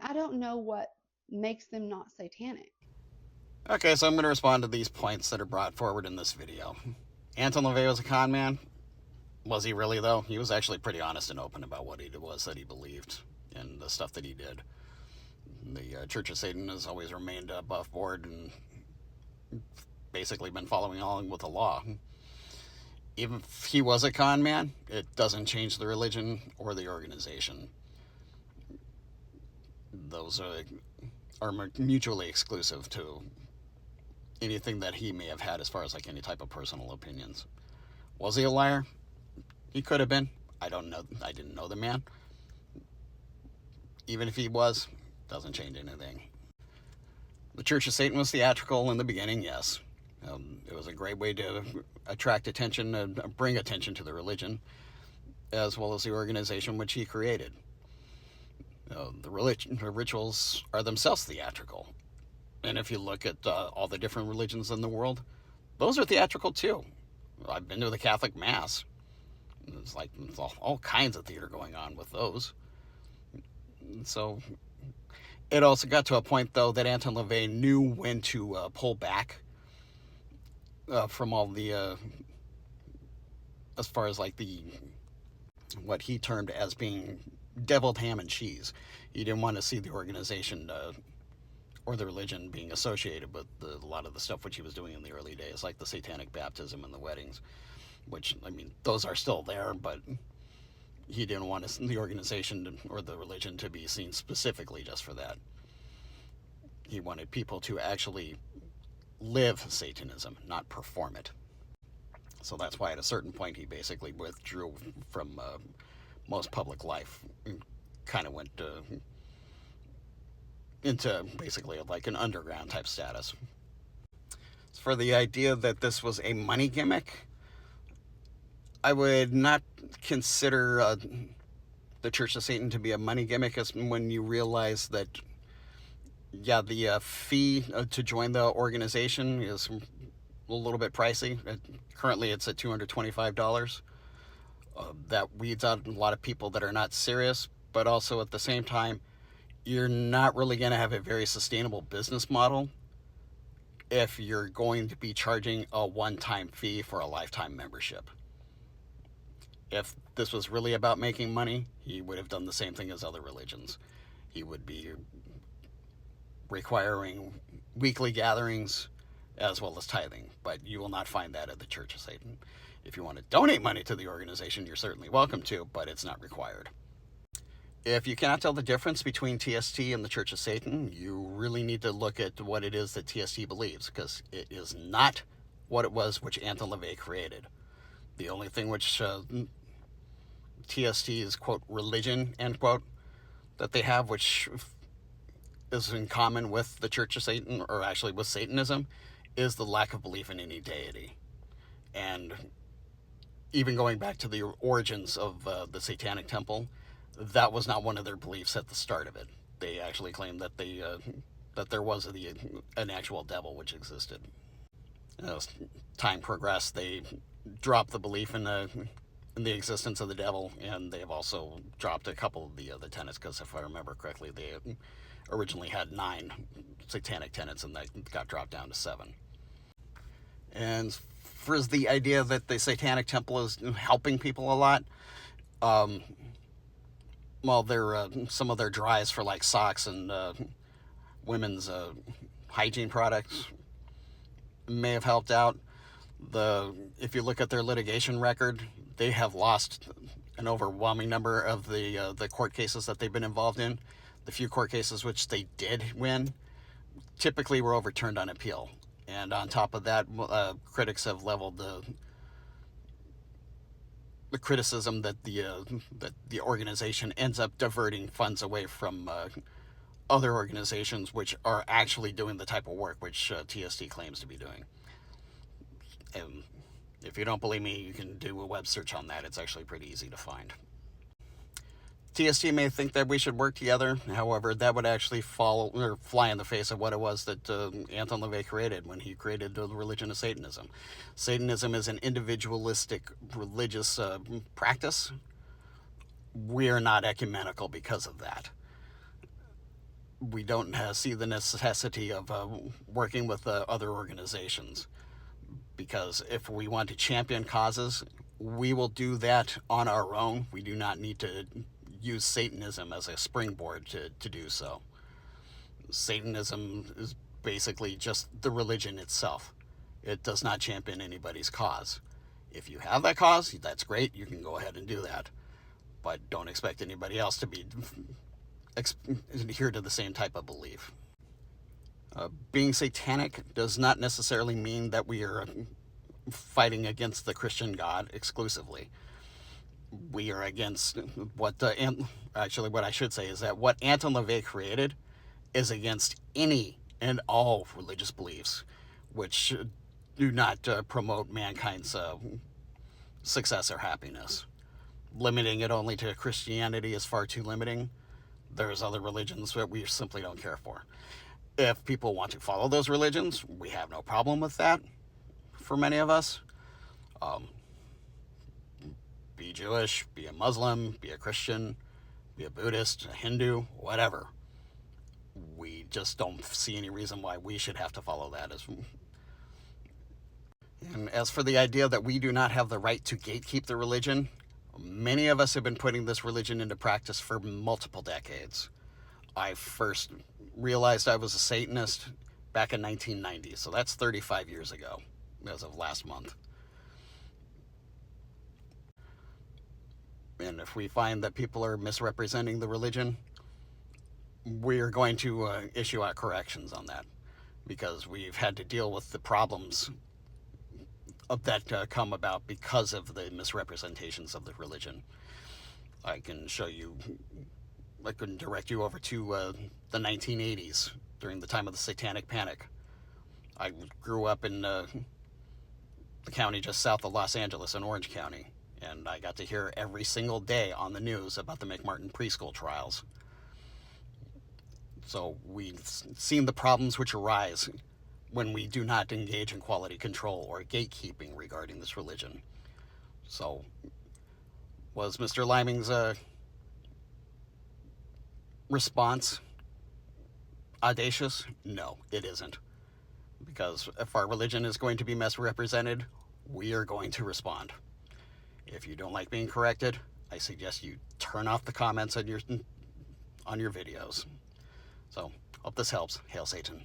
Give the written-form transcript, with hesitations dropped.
I don't know what makes them not satanic. Okay, so I'm going to respond to these points that are brought forward in this video. Anton LaVey was a con man. Was he really, though? He was actually pretty honest and open about what it was that he believed and the stuff that he did. The Church of Satan has always remained above board and basically been following along with the law. Even if he was a con man, it doesn't change the religion or the organization. Those are mutually exclusive to anything that he may have had as far as like any type of personal opinions. Was he a liar? He could have been. I don't know. I didn't know the man. Even if he was, doesn't change anything. The Church of Satan was theatrical in the beginning, yes. It was a great way to attract attention and bring attention to the religion, as well as the organization which he created. The rituals are themselves theatrical. And if you look at all the different religions in the world, those are theatrical too. I've been to the Catholic Mass. It's like all kinds of theater going on with those. So it also got to a point, though, that Anton LaVey knew when to pull back from all the, as far as like the, what he termed as being deviled ham and cheese. He didn't want to see the organization or the religion being associated with a lot of the stuff which he was doing in the early days, like the satanic baptism and the weddings, which, I mean, those are still there, but he didn't want the organization or the religion to be seen specifically just for that. He wanted people to actually live Satanism, not perform it. So that's why at a certain point he basically withdrew from most public life and kind of went into basically like an underground type status. For the idea that this was a money gimmick, I would not consider the Church of Satan to be a money gimmick, as when you realize that, yeah, the fee to join the organization is a little bit pricey. Currently, it's at $225. That weeds out a lot of people that are not serious, but also at the same time, you're not really going to have a very sustainable business model if you're going to be charging a one-time fee for a lifetime membership. If this was really about making money, he would have done the same thing as other religions. He would be requiring weekly gatherings as well as tithing, but you will not find that at the Church of Satan. If you want to donate money to the organization, you're certainly welcome to, but it's not required. If you cannot tell the difference between TST and the Church of Satan, you really need to look at what it is that TST believes, because it is not what it was which Anton LaVey created. The only thing which TST's, quote, religion, end quote, that they have, which is in common with the Church of Satan, or actually with Satanism, is the lack of belief in any deity. And even going back to the origins of the Satanic Temple, that was not one of their beliefs at the start of it. They actually claimed that that there was an actual devil which existed. As time progressed, they dropped the belief in the existence of the devil, and they have also dropped a couple of the other tenets, because if I remember correctly, they originally had 9 satanic tenets, and that got dropped down to 7. And for the idea that the Satanic Temple is helping people a lot, well, some of their drives for like socks and women's hygiene products may have helped out. If you look at their litigation record, they have lost an overwhelming number of the court cases that they've been involved in. The few court cases which they did win typically were overturned on appeal. And on top of that, critics have leveled the criticism that the organization ends up diverting funds away from other organizations which are actually doing the type of work which TST claims to be doing. And if you don't believe me, you can do a web search on that. It's actually pretty easy to find. TST may think that we should work together. However, that would actually fall or fly in the face of what it was that Anton LaVey created when he created the religion of Satanism. Satanism is an individualistic religious practice. We are not ecumenical because of that. we don't see the necessity of working with other organizations, because if we want to champion causes, we will do that on our own. We do not need to use Satanism as a springboard to do so. Satanism is basically just the religion itself. It does not champion anybody's cause. If you have that cause, that's great. You can go ahead and do that. But don't expect anybody else to be adhere to the same type of belief. Being satanic does not necessarily mean that we are fighting against the Christian God exclusively. We are against what what I should say is that what Anton LaVey created is against any and all religious beliefs which do not promote mankind's success or happiness. Limiting it only to Christianity is far too limiting. There's other religions that we simply don't care for. If people want to follow those religions, we have no problem with that for many of us. Be Jewish, be a Muslim, be a Christian, be a Buddhist, a Hindu, whatever. We just don't see any reason why we should have to follow that. And as for the idea that we do not have the right to gatekeep the religion, many of us have been putting this religion into practice for multiple decades. I first realized I was a Satanist back in 1990, so that's 35 years ago, as of last month. And if we find that people are misrepresenting the religion, we're going to issue out corrections on that, because we've had to deal with the problems that come about because of the misrepresentations of the religion. I can direct you over to the 1980s, during the time of the Satanic Panic. I grew up in the county just south of Los Angeles in Orange County, and I got to hear every single day on the news about the McMartin preschool trials. So we've seen the problems which arise when we do not engage in quality control or gatekeeping regarding this religion. So, was Mr. Liming's response audacious? No, it isn't. Because if our religion is going to be misrepresented, we are going to respond. If you don't like being corrected, I suggest you turn off the comments on your videos. So, hope this helps. Hail Satan.